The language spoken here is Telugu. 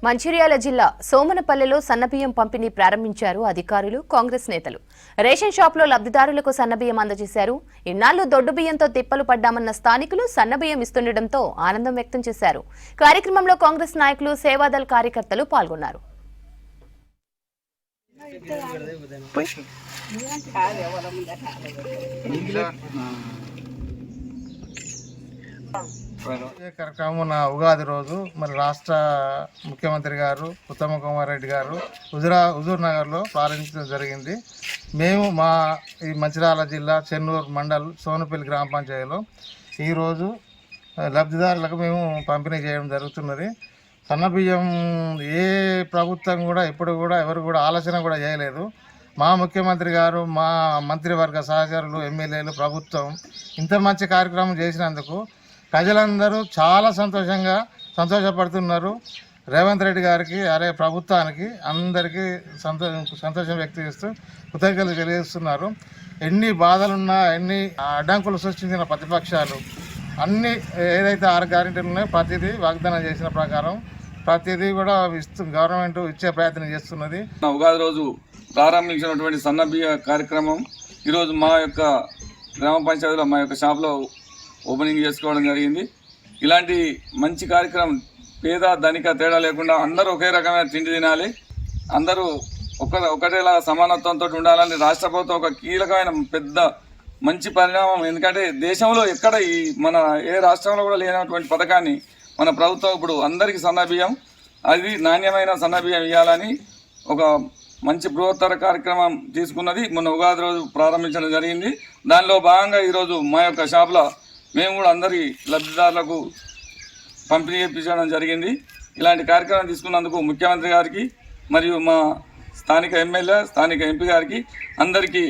మంచిర్యాల జిల్లా సోమనపల్లెలో సన్నబియ్యం పంపిణీ ప్రారంభించారు అధికారులు, కాంగ్రెస్ నేతలు. రేషన్ షాప్లో లబ్ధిదారులకు సన్నబియ్యం అందజేశారు. ఇన్నాళ్లు దొడ్డు బియ్యంతో తిప్పలు పడ్డామన్న స్థానికులు సన్నబియ్యం ఇస్తుండటంతో ఆనందం వ్యక్తం చేశారు. కార్యక్రమంలో కాంగ్రెస్ నాయకులు, సేవాదళ్ కార్యకర్తలు పాల్గొన్నారు. కార్యక్రమం ఉగాది రోజు మరి రాష్ట్ర ముఖ్యమంత్రి గారు ఉత్తమ్ కుమార్ రెడ్డి గారు హుజూర్ నగర్లో ప్రారంభించడం జరిగింది. మేము ఈ మంచిర్యాల జిల్లా చెన్నూరు మండల్ సోనపల్లి గ్రామ పంచాయతీలో ఈరోజు లబ్ధిదారులకు మేము పంపిణీ చేయడం జరుగుతున్నది. సన్నబియ్యం ఏ ప్రభుత్వం కూడా ఎప్పుడు కూడా ఎవరు కూడా ఆలోచన కూడా చేయలేదు. మా ముఖ్యమంత్రి గారు, మా మంత్రివర్గ సహచరులు, ఎమ్మెల్యేలు, ప్రభుత్వం ఇంత మంచి కార్యక్రమం చేసినందుకు ప్రజలందరూ చాలా సంతోషపడుతున్నారు. రేవంత్ రెడ్డి గారికి, ప్రభుత్వానికి అందరికీ సంతోషం వ్యక్తం చేస్తూ కృతజ్ఞతలు తెలియజేస్తున్నారు. ఎన్ని బాధలున్నా, ఎన్ని అడ్డంకులు సృష్టించిన ప్రతిపక్షాలు అన్ని ఏదైతే 6 గ్యారెంటీలు ఉన్నాయో ప్రతిదీ వాగ్దానం చేసిన ప్రకారం ప్రతిదీ కూడా గవర్నమెంట్ ఇచ్చే ప్రయత్నం చేస్తున్నది. ఉగాది రోజు ప్రారంభించినటువంటి సన్నబియ్య కార్యక్రమం ఈరోజు మా యొక్క గ్రామ పంచాయతీలో మా యొక్క షాప్లో ఓపెనింగ్ చేసుకోవడం జరిగింది. ఇలాంటి మంచి కార్యక్రమం పేద ధనిక తేడా లేకుండా అందరూ ఒకే రకమైన తిండి తినాలి, అందరూ ఒకటేలా సమానత్వంతో ఉండాలని రాష్ట్ర ప్రభుత్వం ఒక కీలకమైన పెద్ద మంచి పరిణామం. ఎందుకంటే దేశంలో ఎక్కడ మన ఏ రాష్ట్రంలో కూడా లేనటువంటి పథకాన్ని మన ప్రభుత్వం ఇప్పుడు అందరికీ సన్నబియ్యం, అది నాణ్యమైన సన్నబియ్యం ఇవ్వాలని ఒక మంచి బృహత్తర కార్యక్రమం తీసుకున్నది. మొన్న ఉగాది రోజు ప్రారంభించడం జరిగింది. దానిలో భాగంగా ఈరోజు మా యొక్క షాప్లో మేము కూడా అందరి లబ్ధిదారులకు పంపిణీ చేయించడం జరిగింది. ఇలాంటి కార్యక్రమం తీసుకున్నందుకు ముఖ్యమంత్రి గారికి మరియు మా స్థానిక ఎమ్మెల్యే, స్థానిక ఎంపీ గారికి అందరికీ